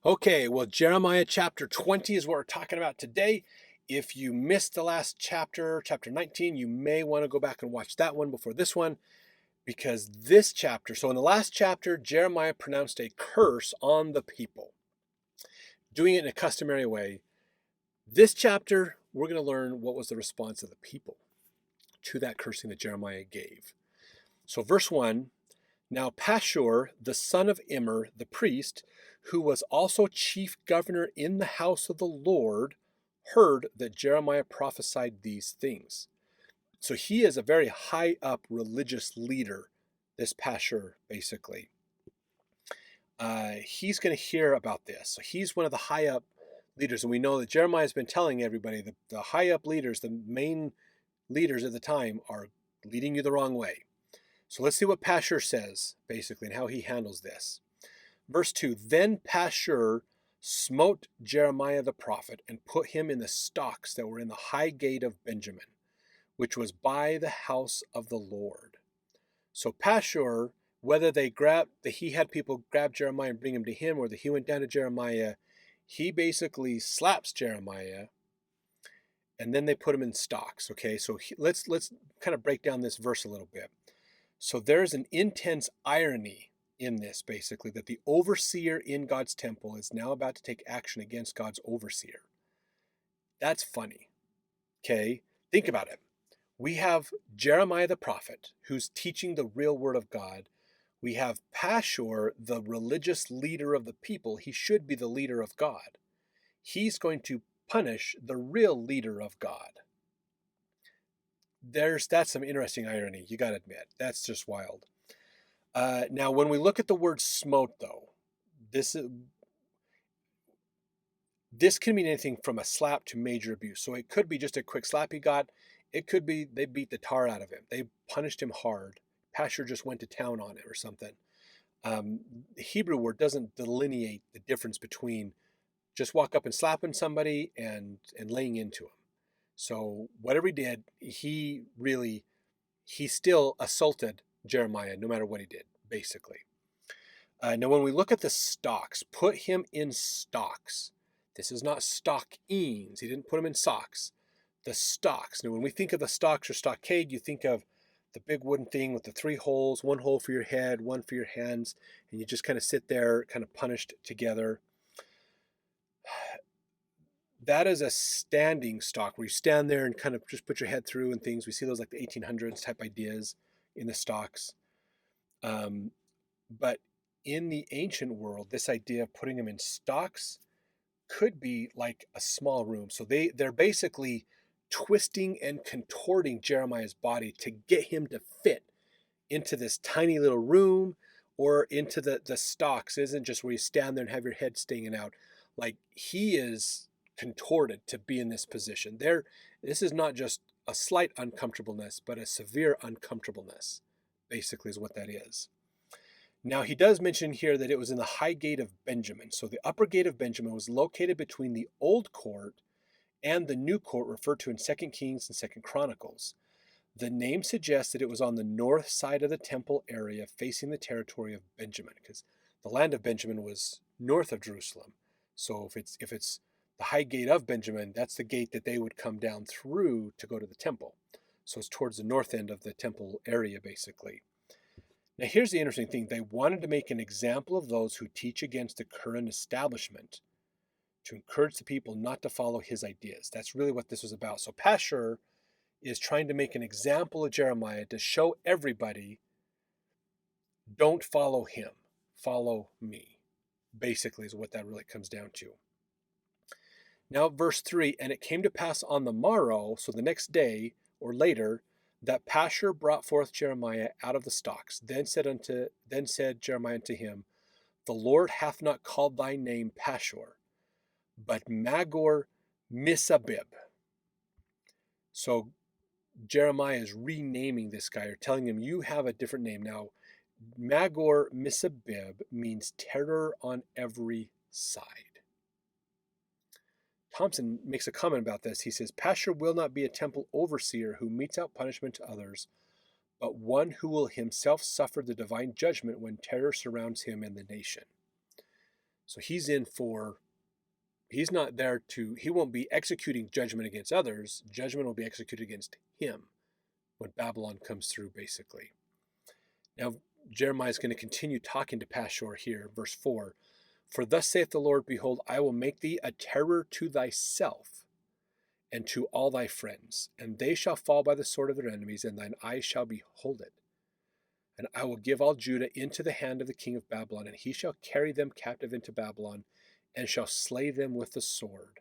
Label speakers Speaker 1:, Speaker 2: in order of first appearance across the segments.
Speaker 1: Okay, well, Jeremiah chapter 20 is what we're talking about today. If you missed the last chapter, chapter 19, you may want to go back and watch that one before this one, because this chapter, so in the last chapter, Jeremiah pronounced a curse on the people, doing it in a customary way. This chapter, we're going to learn what was the response of the people to that cursing that Jeremiah gave. So, verse 1. Now Pashhur, the son of Immer, the priest, who was also chief governor in the house of the Lord, heard that Jeremiah prophesied these things. So he is a very high up religious leader, this Pashhur, basically. He's going to hear about this. So he's one of the high up leaders. And we know that Jeremiah has been telling everybody that the high up leaders, the main leaders at the time, are leading you the wrong way. So let's see what Pashhur says, basically, and how he handles this. Verse 2, Then Pashhur smote Jeremiah the prophet and put him in the stocks that were in the high gate of Benjamin, which was by the house of the Lord. So Pashhur, whether he had people grab Jeremiah and bring him to him, or that he went down to Jeremiah, he basically slaps Jeremiah, and then they put him in stocks. Okay, so let's kind of break down this verse a little bit. So there's an intense irony in this, basically, that the overseer in God's temple is now about to take action against God's overseer. That's funny. Okay, think about it. We have Jeremiah the prophet, who's teaching the real word of God. We have Pashhur, the religious leader of the people. He should be the leader of God. He's going to punish the real leader of God. That's some interesting irony, you got to admit. That's just wild. Now, when we look at the word smote, though, this can mean anything from a slap to major abuse. So it could be just a quick slap he got. It could be they beat the tar out of him. They punished him hard. Pashhur just went to town on it or something. The Hebrew word doesn't delineate the difference between just walk up and slapping somebody and laying into him. So whatever he did, he still assaulted Jeremiah no matter what he did, basically. Now, when we look at the stocks, put him in stocks. This is not stockings. He didn't put him in socks. The stocks. Now, when we think of the stocks or stockade, you think of the big wooden thing with the 3 holes, 1 hole for your head, 1 for your hands, and you just kind of sit there, kind of punished together. That is a standing stock where you stand there and kind of just put your head through and things. We see those like the 1800s type ideas in the stocks. But in the ancient world, this idea of putting them in stocks could be like a small room. So they're basically twisting and contorting Jeremiah's body to get him to fit into this tiny little room or into the stocks. It isn't just where you stand there and have your head stinging out. Like, he is contorted to be in this position. This is not just a slight uncomfortableness, but a severe uncomfortableness, basically, is what that is. Now, he does mention here that it was in the high gate of Benjamin. So the upper gate of Benjamin was located between the old court and the new court referred to in 2 Kings and 2 Chronicles. The name suggests that it was on the north side of the temple area facing the territory of Benjamin, because the land of Benjamin was north of Jerusalem. So if it's the high gate of Benjamin, that's the gate that they would come down through to go to the temple. So it's towards the north end of the temple area, basically. Now, here's the interesting thing. They wanted to make an example of those who teach against the current establishment, to encourage the people not to follow his ideas. That's really what this was about. So Pashhur is trying to make an example of Jeremiah to show everybody, don't follow him, follow me, basically, is what that really comes down to. Now, verse 3, and it came to pass on the morrow, so the next day or later, that Pashhur brought forth Jeremiah out of the stocks. Then said Jeremiah unto him, The Lord hath not called thy name Pashhur, but Magor-Missabib. So Jeremiah is renaming this guy, or telling him, you have a different name. Now, Magor-Missabib means terror on every side. Thompson makes a comment about this. He says, Pashhur will not be a temple overseer who metes out punishment to others, but one who will himself suffer the divine judgment when terror surrounds him and the nation. So he's not there he won't be executing judgment against others. Judgment will be executed against him when Babylon comes through, basically. Now, Jeremiah is going to continue talking to Pashhur here, verse 4. For thus saith the Lord, behold, I will make thee a terror to thyself and to all thy friends, and they shall fall by the sword of their enemies, and thine eyes shall behold it. And I will give all Judah into the hand of the king of Babylon, and he shall carry them captive into Babylon, and shall slay them with the sword.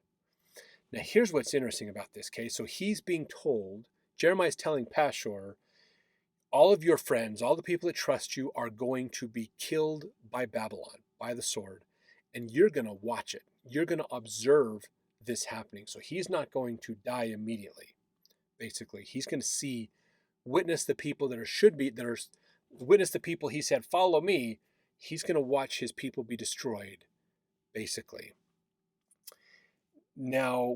Speaker 1: Now, here's what's interesting about this case. So he's being told, Jeremiah is telling Pashhur, all of your friends, all the people that trust you are going to be killed by Babylon, by the sword, and you're going to watch it. You're going to observe this happening. So he's not going to die immediately, basically. He's going to witness the people witness the people he said, follow me. He's going to watch his people be destroyed, basically. Now,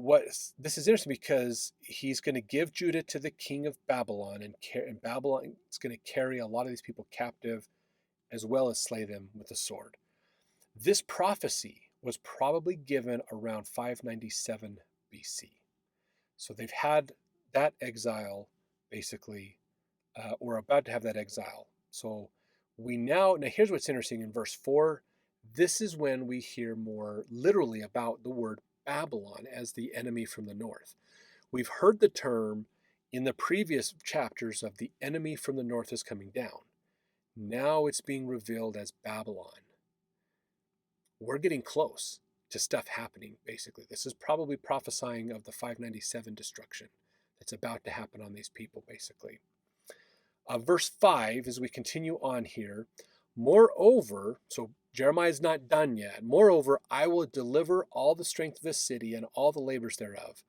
Speaker 1: this is interesting because he's going to give Judah to the king of Babylon, and Babylon is going to carry a lot of these people captive, as well as slay them with the sword. This prophecy was probably given around 597 BC. So they've had that exile, basically, or about to have that exile. So now here's what's interesting in verse 4. This is when we hear more literally about the word Babylon as the enemy from the north. We've heard the term in the previous chapters of the enemy from the north is coming down. Now it's being revealed as Babylon. We're getting close to stuff happening, basically. This is probably prophesying of the 597 destruction that's about to happen on these people, basically. Verse 5, as we continue on here, moreover, so Jeremiah is not done yet. Moreover, I will deliver all the strength of the city and all the labors thereof,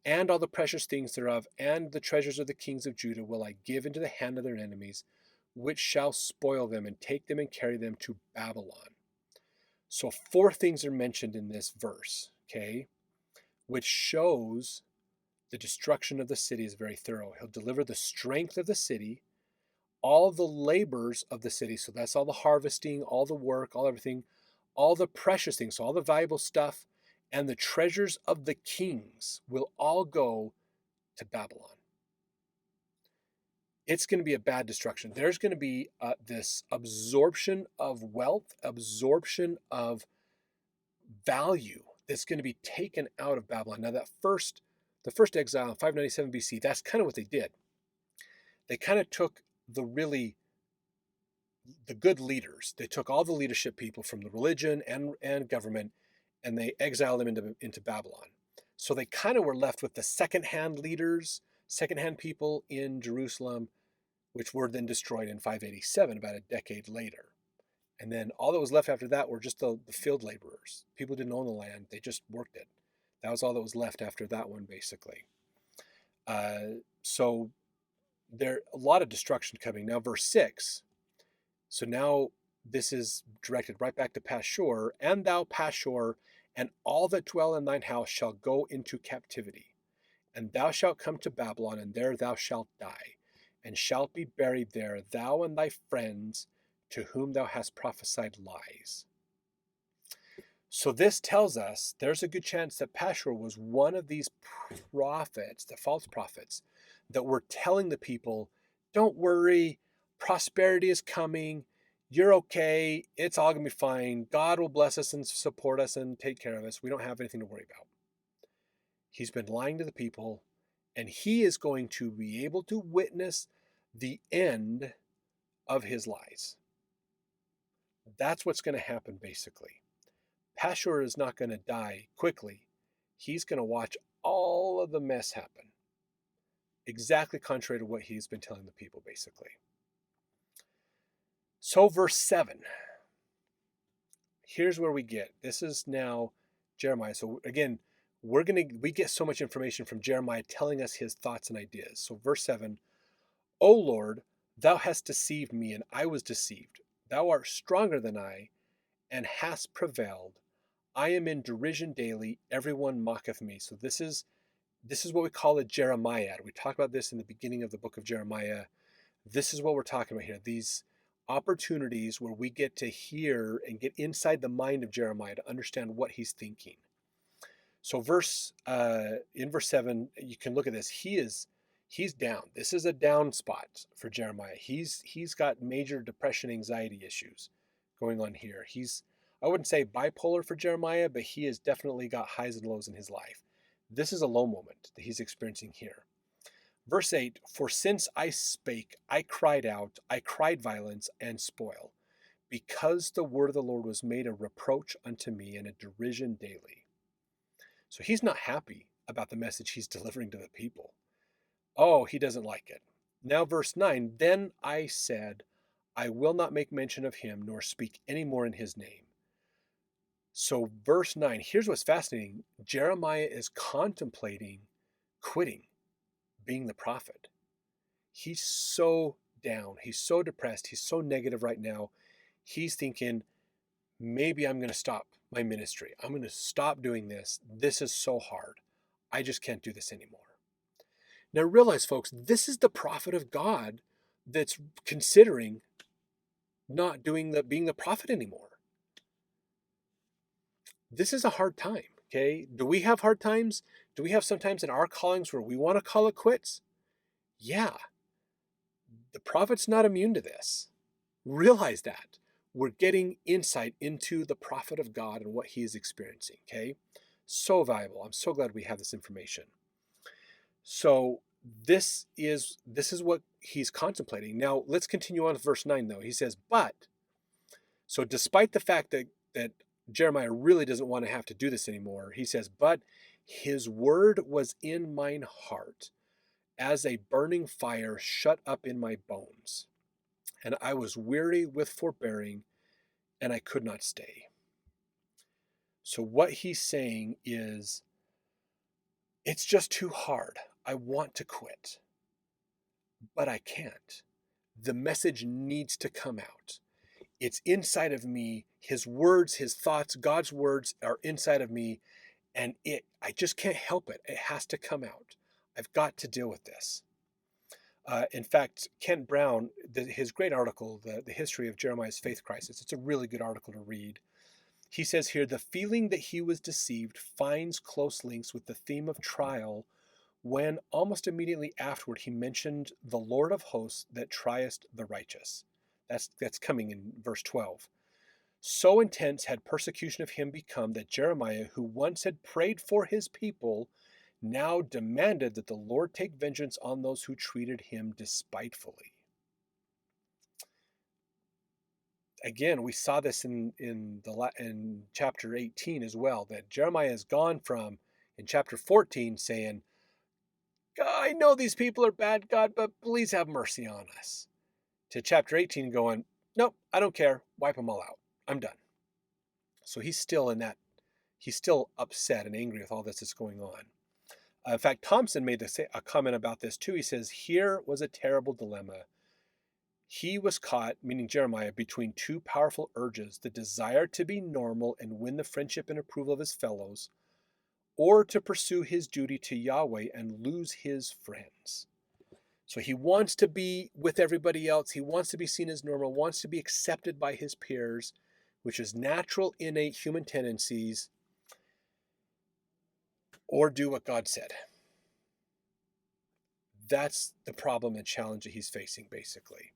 Speaker 1: and all the precious things thereof, and the treasures of the kings of Judah will I give into the hand of their enemies, which shall spoil them and take them and carry them to Babylon. So 4 things are mentioned in this verse, okay, which shows the destruction of the city is very thorough. He'll deliver the strength of the city, all the labors of the city, so that's all the harvesting, all the work, all everything, all the precious things, so all the valuable stuff, and the treasures of the kings will all go to Babylon. It's going to be a bad destruction. There's going to be this absorption of wealth, absorption of value that's going to be taken out of Babylon. Now, the first exile in 597 BC, that's kind of what they did. They kind of took the good leaders. They took all the leadership people from the religion and government, and they exiled them into Babylon. So they kind of were left with the second-hand leaders, second-hand people in Jerusalem, which were then destroyed in 587, about a decade later. And then all that was left after that were just the field laborers. People didn't own the land, they just worked it. That was all that was left after that one, basically. So there a lot of destruction coming. Now, verse 6. So now this is directed right back to Pashhur. And thou, Pashhur, and all that dwell in thine house shall go into captivity. And thou shalt come to Babylon, and there thou shalt die, and shalt be buried there, thou and thy friends, to whom thou hast prophesied lies. So this tells us there's a good chance that Pashhur was one of these prophets, the false prophets, that were telling the people, don't worry, prosperity is coming, you're okay, it's all going to be fine, God will bless us and support us and take care of us, we don't have anything to worry about. He's been lying to the people, and he is going to be able to witness the end of his lies. That's what's going to happen, basically. Pashhur is not going to die quickly. He's going to watch all of the mess happen. Exactly contrary to what he's been telling the people, basically. So verse 7. Here's where we get. This is now Jeremiah. So again, we get so much information from Jeremiah telling us his thoughts and ideas. So verse 7. O Lord, thou hast deceived me, and I was deceived. Thou art stronger than I, and hast prevailed. I am in derision daily, everyone mocketh me. So this is what we call a Jeremiad. We talk about this in the beginning of the book of Jeremiah. This is what we're talking about here. opportunities where we get to hear and get inside the mind of Jeremiah to understand what he's thinking. So in verse 7, you can look at this. He's down. This is a down spot for Jeremiah. He's got major depression, anxiety issues going on here. I wouldn't say bipolar for Jeremiah, but he has definitely got highs and lows in his life. This is a low moment that he's experiencing here. Verse 8, for since I spake, I cried out, I cried violence and spoil, because the word of the Lord was made a reproach unto me and a derision daily. So he's not happy about the message he's delivering to the people. Oh, he doesn't like it. Now verse 9, then I said, I will not make mention of him, nor speak any more in his name. So verse 9, here's what's fascinating. Jeremiah is contemplating quitting being the prophet. He's so down. He's so depressed. He's so negative right now. He's thinking, maybe I'm going to stop my ministry. I'm going to stop doing this. This is so hard. I just can't do this anymore. Now realize, folks, this is the prophet of God that's considering not being the prophet anymore. This is a hard time, okay? Do we have hard times? Do we have sometimes in our callings where we want to call it quits? Yeah. The prophet's not immune to this. Realize that. We're getting insight into the prophet of God and what he is experiencing, okay? So valuable. I'm so glad we have this information. So this is what he's contemplating. Now, let's continue on with verse 9, though. He says, so despite the fact that Jeremiah really doesn't want to have to do this anymore, he says, but his word was in mine heart, as a burning fire shut up in my bones. And I was weary with forbearing, and I could not stay. So what he's saying is, it's just too hard. I want to quit, but I can't. The message needs to come out. It's inside of me. His words, his thoughts, God's words are inside of me, and I just can't help it. It has to come out. I've got to deal with this. In fact, Kent Brown, his great article, the History of Jeremiah's Faith Crisis, it's a really good article to read. He says here, the feeling that he was deceived finds close links with the theme of trial when almost immediately afterward he mentioned the Lord of hosts that triest the righteous. That's coming in verse 12. So intense had persecution of him become that Jeremiah, who once had prayed for his people, now demanded that the Lord take vengeance on those who treated him despitefully. Again, we saw this in chapter 18 as well, that Jeremiah has gone from, in chapter 14, saying, I know these people are bad, God, but please have mercy on us, to chapter 18 going, nope, I don't care, wipe them all out, I'm done. So he's still upset and angry with all this that's going on. In fact, Thompson made a comment about this too. He says, here was a terrible dilemma. He was caught, meaning Jeremiah, between two powerful urges, the desire to be normal and win the friendship and approval of his fellows, or to pursue his duty to Yahweh and lose his friends. So he wants to be with everybody else. He wants to be seen as normal, wants to be accepted by his peers, which is natural, innate human tendencies, or do what God said. That's the problem and challenge that he's facing, basically.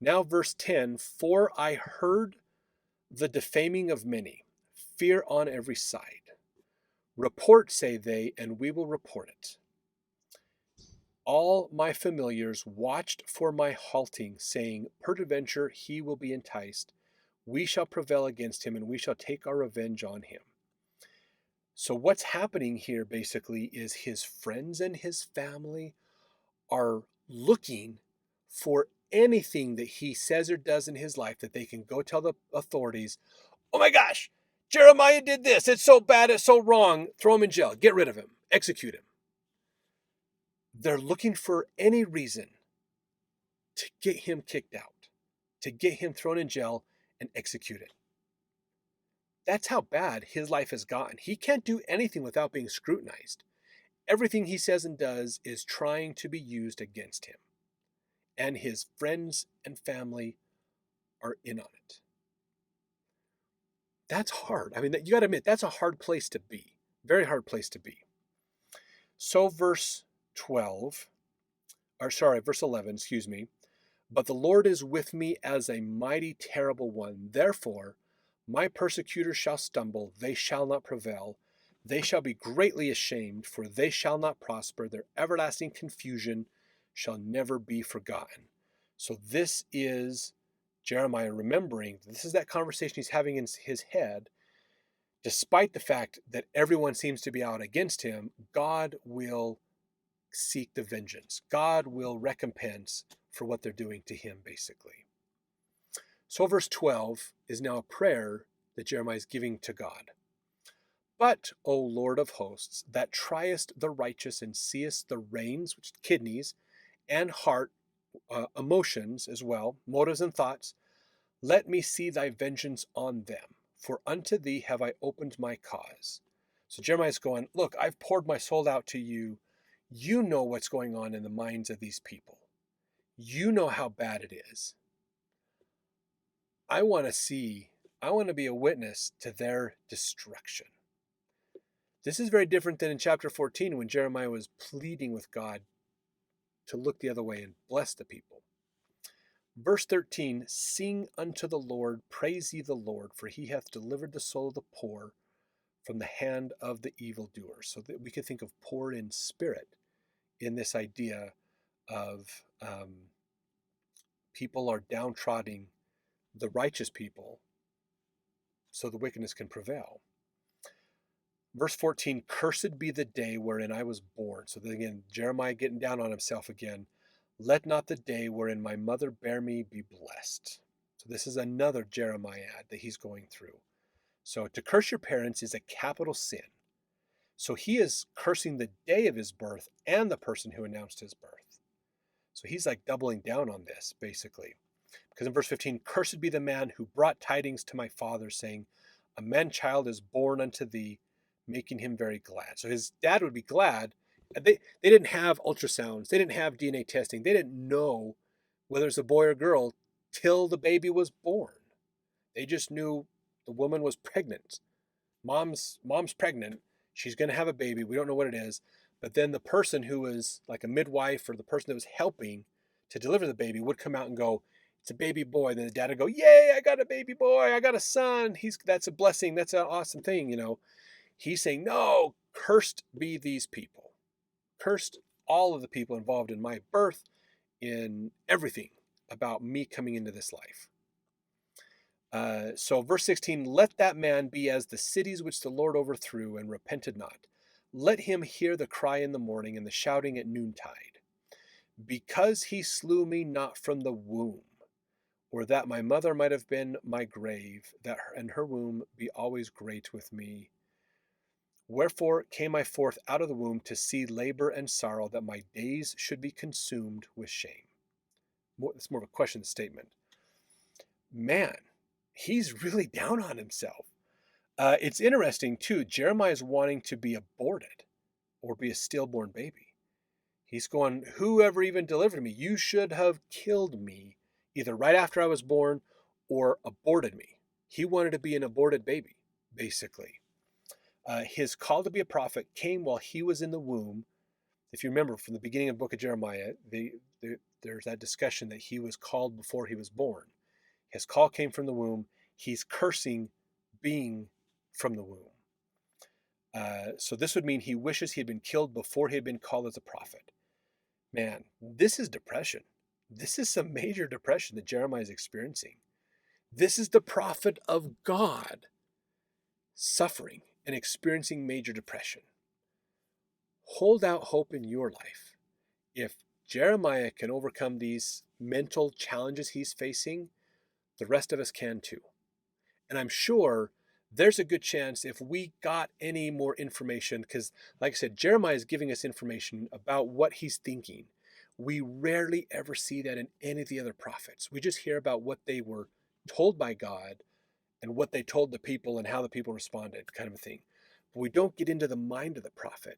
Speaker 1: Now, verse 10, for I heard the defaming of many, fear on every side. Report, say they, and we will report it. All my familiars watched for my halting, saying, peradventure he will be enticed. We shall prevail against him, and we shall take our revenge on him. So what's happening here, basically, is his friends and his family are looking for anything that he says or does in his life that they can go tell the authorities, oh my gosh, Jeremiah did this. It's so bad. It's so wrong. Throw him in jail. Get rid of him. Execute him. They're looking for any reason to get him kicked out, to get him thrown in jail and executed. That's how bad his life has gotten. He can't do anything without being scrutinized. Everything he says and does is trying to be used against him. And his friends and family are in on it. That's hard. I mean, you got to admit, that's a hard place to be. Very hard place to be. So verse 11, excuse me. But the Lord is with me as a mighty, terrible one. Therefore, my persecutors shall stumble. They shall not prevail. They shall be greatly ashamed, for they shall not prosper. Their everlasting confusion shall never be forgotten. So this is Jeremiah remembering. This is that conversation he's having in his head. Despite the fact that everyone seems to be out against him, God will seek the vengeance. God will recompense for what they're doing to him, basically. So verse 12 is now a prayer that Jeremiah is giving to God. But, O Lord of hosts, that triest the righteous and seest the reins, which is kidneys, and heart, emotions as well, motives and thoughts, let me see thy vengeance on them, for unto thee have I opened my cause. So Jeremiah's going, look, I've poured my soul out to you. You know what's going on in the minds of these people. You know how bad it is. I want to be a witness to their destruction. This is very different than in chapter 14 when Jeremiah was pleading with God to look the other way and bless the people. Verse 13, sing unto the Lord, praise ye the Lord, for he hath delivered the soul of the poor from the hand of the evildoer. So that we could think of poor in spirit in this idea of people are downtrodden the righteous people so the wickedness can prevail. Verse 14, cursed be the day wherein I was born. So then again, Jeremiah getting down on himself again. Let not the day wherein my mother bare me be blessed. So this is another Jeremiah that he's going through. So to curse your parents is a capital sin. So he is cursing the day of his birth and the person who announced his birth. So he's like doubling down on this, basically. Because in verse 15, cursed be the man who brought tidings to my father, saying, a man-child is born unto thee, making him very glad. So his dad would be glad. They didn't have ultrasounds. They didn't have DNA testing. They didn't know whether it's a boy or girl till the baby was born. They just knew the woman was pregnant. Mom's pregnant. She's going to have a baby. We don't know what it is. But then the person who was like a midwife or the person that was helping to deliver the baby would come out and go, it's a baby boy. Then the dad would go, yay, I got a baby boy. I got a son. That's a blessing. That's an awesome thing, you know. He's saying, no, cursed be these people. Cursed all of the people involved in my birth, in everything about me coming into this life. So verse 16, let that man be as the cities which the Lord overthrew and repented not. Let him hear the cry in the morning and the shouting at noontide. Because he slew me not from the womb, or that my mother might have been my grave, that and her womb be always great with me. Wherefore came I forth out of the womb to see labor and sorrow, that my days should be consumed with shame. It's more of a question statement. Man, he's really down on himself. It's interesting, too. Jeremiah's wanting to be aborted or be a stillborn baby. He's going, whoever even delivered me, you should have killed me either right after I was born or aborted me. He wanted to be an aborted baby, basically. His call to be a prophet came while he was in the womb. If you remember from the beginning of the book of Jeremiah, there's that discussion that he was called before he was born. His call came from the womb. He's cursing being from the womb. So this would mean he wishes he had been killed before he had been called as a prophet. Man, this is depression. This is some major depression that Jeremiah is experiencing. This is the prophet of God suffering and experiencing major depression. Hold out hope in your life. If Jeremiah can overcome these mental challenges he's facing, the rest of us can too. And I'm sure there's a good chance if we got any more information, because like I said, Jeremiah is giving us information about what he's thinking. We rarely ever see that in any of the other prophets. We just hear about what they were told by God and what they told the people and how the people responded, kind of a thing. But we don't get into the mind of the prophet.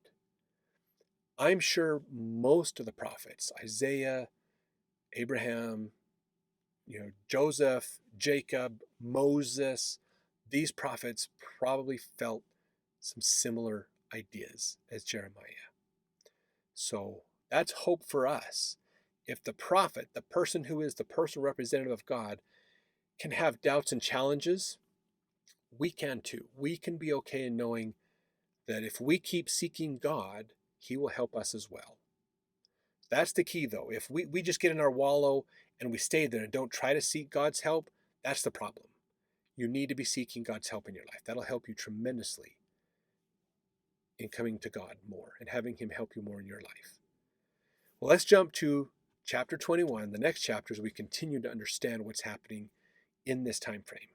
Speaker 1: I'm sure most of the prophets, Isaiah, Abraham, Joseph, Jacob, Moses, these prophets probably felt some similar ideas as Jeremiah. So that's hope for us. If the prophet, the person who is the personal representative of God, can have doubts and challenges, we can too. We can be okay in knowing that if we keep seeking God, He will help us as well. That's the key, though. If we just get in our wallow and we stay there and don't try to seek God's help, that's the problem. You need to be seeking God's help in your life. That'll help you tremendously in coming to God more and having Him help you more in your life. Well, let's jump to chapter 21, the next chapter, as we continue to understand what's happening in this time frame.